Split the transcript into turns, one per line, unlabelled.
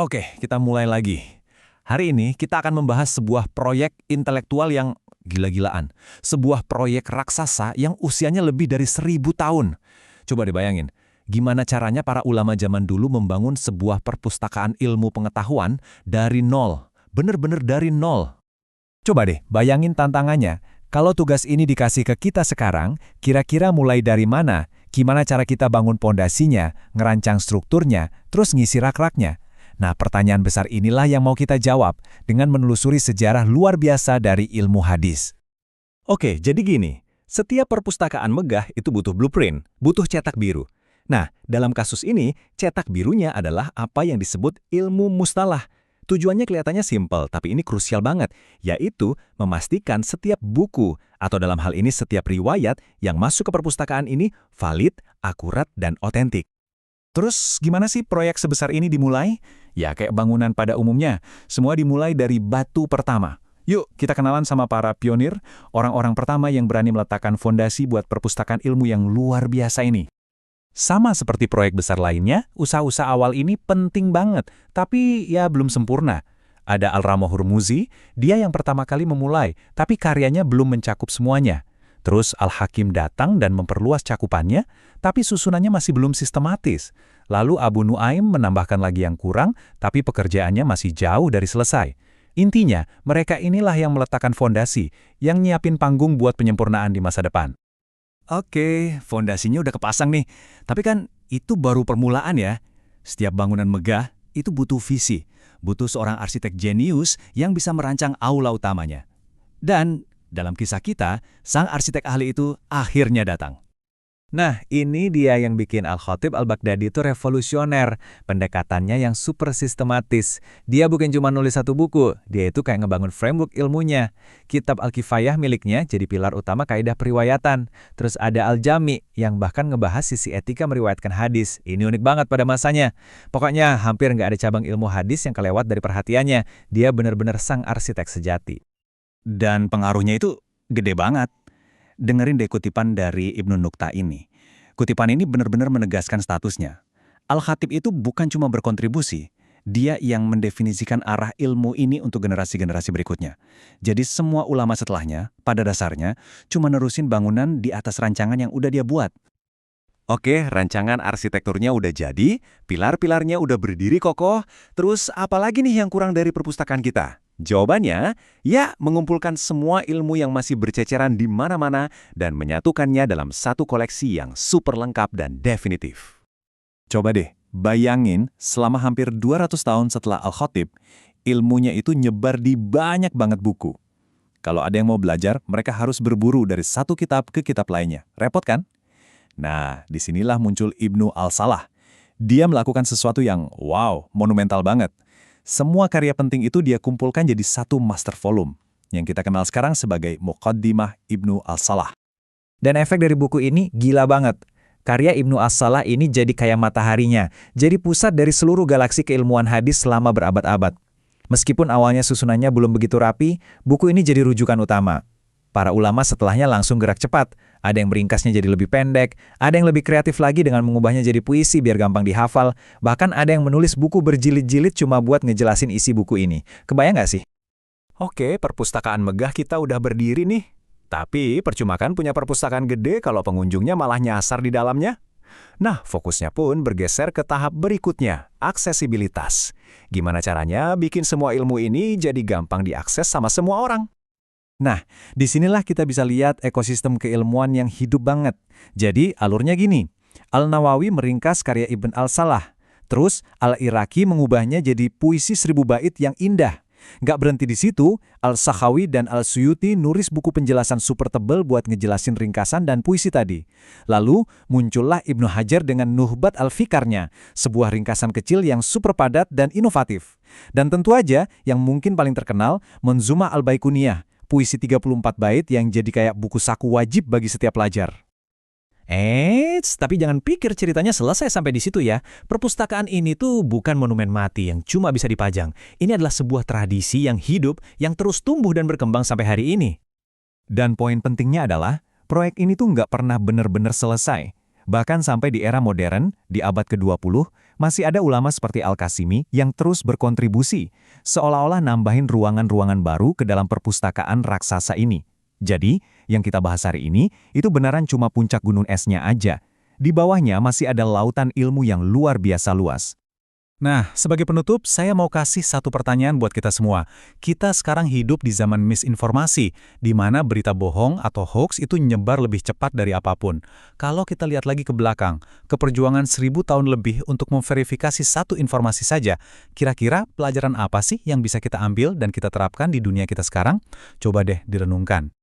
Oke, kita mulai lagi. Hari ini kita akan membahas sebuah proyek intelektual yang gila-gilaan. Sebuah proyek raksasa yang usianya lebih dari 1.000 tahun. Coba dibayangin, gimana caranya para ulama zaman dulu membangun sebuah perpustakaan ilmu pengetahuan dari nol. Bener-bener dari nol. Coba deh, bayangin tantangannya. Kalau tugas ini dikasih ke kita sekarang, kira-kira mulai dari mana? Gimana cara kita bangun pondasinya, ngerancang strukturnya, terus ngisi rak-raknya? Nah, pertanyaan besar inilah yang mau kita jawab dengan menelusuri sejarah luar biasa dari ilmu hadis. Oke, jadi gini, setiap perpustakaan megah itu butuh blueprint, butuh cetak biru. Nah, dalam kasus ini, cetak birunya adalah apa yang disebut ilmu mustalah. Tujuannya kelihatannya simpel, tapi ini krusial banget, yaitu memastikan setiap buku, atau dalam hal ini setiap riwayat yang masuk ke perpustakaan ini valid, akurat, dan otentik. Terus gimana sih proyek sebesar ini dimulai? Ya kayak bangunan pada umumnya, semua dimulai dari batu pertama. Yuk kita kenalan sama para pionir, orang-orang pertama yang berani meletakkan fondasi buat perpustakaan ilmu yang luar biasa ini. Sama seperti proyek besar lainnya, usaha-usaha awal ini penting banget, tapi ya belum sempurna. Ada Al-Ramo Hurmuzi, dia yang pertama kali memulai, tapi karyanya belum mencakup semuanya. Terus Al-Hakim datang dan memperluas cakupannya, tapi susunannya masih belum sistematis. Lalu Abu Nuaim menambahkan lagi yang kurang, tapi pekerjaannya masih jauh dari selesai. Intinya, mereka inilah yang meletakkan fondasi, yang nyiapin panggung buat penyempurnaan di masa depan. Oke, fondasinya udah kepasang nih. Tapi kan itu baru permulaan ya. Setiap bangunan megah itu butuh visi, butuh seorang arsitek jenius yang bisa merancang aula utamanya. Dan dalam kisah kita, sang arsitek ahli itu akhirnya datang. Nah, ini dia yang bikin Al-Khatib Al-Baghdadi itu revolusioner. Pendekatannya yang super sistematis. Dia bukan cuma nulis satu buku, dia itu kayak ngebangun framework ilmunya. Kitab Al-Kifayah miliknya jadi pilar utama kaidah periwayatan. Terus ada Al-Jami yang bahkan ngebahas sisi etika meriwayatkan hadis. Ini unik banget pada masanya. Pokoknya hampir nggak ada cabang ilmu hadis yang kelewat dari perhatiannya. Dia benar-benar sang arsitek sejati. Dan pengaruhnya itu gede banget. Dengerin deh kutipan dari Ibnu Nukta ini. Kutipan ini benar-benar menegaskan statusnya. Al-Khatib itu bukan cuma berkontribusi, dia yang mendefinisikan arah ilmu ini untuk generasi-generasi berikutnya. Jadi semua ulama setelahnya, pada dasarnya, cuma nerusin bangunan di atas rancangan yang udah dia buat. Oke, rancangan arsitekturnya udah jadi, pilar-pilarnya udah berdiri kokoh, terus apa lagi nih yang kurang dari perpustakaan kita? Jawabannya, ya mengumpulkan semua ilmu yang masih berceceran di mana-mana dan menyatukannya dalam satu koleksi yang super lengkap dan definitif. Coba deh, bayangin selama hampir 200 tahun setelah Al-Khatib, ilmunya itu nyebar di banyak banget buku. Kalau ada yang mau belajar, mereka harus berburu dari satu kitab ke kitab lainnya. Repot kan? Nah, disinilah muncul Ibnu Al-Salah. Dia melakukan sesuatu yang, wow, monumental banget. Semua karya penting itu dia kumpulkan jadi satu master volume, yang kita kenal sekarang sebagai Muqaddimah Ibnu Al-Salah. Dan efek dari buku ini gila banget. Karya Ibnu As-Salah ini jadi kayak mataharinya, jadi pusat dari seluruh galaksi keilmuan hadis selama berabad-abad. Meskipun awalnya susunannya belum begitu rapi, buku ini jadi rujukan utama. Para ulama setelahnya langsung gerak cepat. Ada yang meringkasnya jadi lebih pendek, ada yang lebih kreatif lagi dengan mengubahnya jadi puisi biar gampang dihafal, bahkan ada yang menulis buku berjilid-jilid cuma buat ngejelasin isi buku ini. Kebayang nggak sih? Oke, perpustakaan megah kita udah berdiri nih. Tapi percuma kan punya perpustakaan gede kalau pengunjungnya malah nyasar di dalamnya? Nah, fokusnya pun bergeser ke tahap berikutnya, aksesibilitas. Gimana caranya bikin semua ilmu ini jadi gampang diakses sama semua orang? Nah, disinilah kita bisa lihat ekosistem keilmuan yang hidup banget. Jadi, alurnya gini. Al-Nawawi meringkas karya Ibn Al-Salah. Terus, Al-Iraqi mengubahnya jadi puisi 1000 bait yang indah. Nggak berhenti di situ, Al-Sakhawi dan Al-Suyuti nulis buku penjelasan super tebal buat ngejelasin ringkasan dan puisi tadi. Lalu, muncullah Ibnu Hajar dengan Nuhbat Al-Fikarnya, sebuah ringkasan kecil yang super padat dan inovatif. Dan tentu aja, yang mungkin paling terkenal, Manzumah Al-Baikuniyah, puisi 34 bait yang jadi kayak buku saku wajib bagi setiap pelajar. Tapi jangan pikir ceritanya selesai sampai di situ ya. Perpustakaan ini tuh bukan monumen mati yang cuma bisa dipajang. Ini adalah sebuah tradisi yang hidup, yang terus tumbuh dan berkembang sampai hari ini. Dan poin pentingnya adalah, proyek ini tuh nggak pernah benar-benar selesai. Bahkan sampai di era modern, di abad ke-20, masih ada ulama seperti Al-Qasimi yang terus berkontribusi, seolah-olah nambahin ruangan-ruangan baru ke dalam perpustakaan raksasa ini. Jadi, yang kita bahas hari ini, itu beneran cuma puncak gunung esnya aja. Di bawahnya masih ada lautan ilmu yang luar biasa luas.
Nah, sebagai penutup, saya mau kasih satu pertanyaan buat kita semua. Kita sekarang hidup di zaman misinformasi, di mana berita bohong atau hoax itu nyebar lebih cepat dari apapun. Kalau kita lihat lagi ke belakang, keperjuangan 1000 tahun lebih untuk memverifikasi satu informasi saja, kira-kira pelajaran apa sih yang bisa kita ambil dan kita terapkan di dunia kita sekarang? Coba deh direnungkan.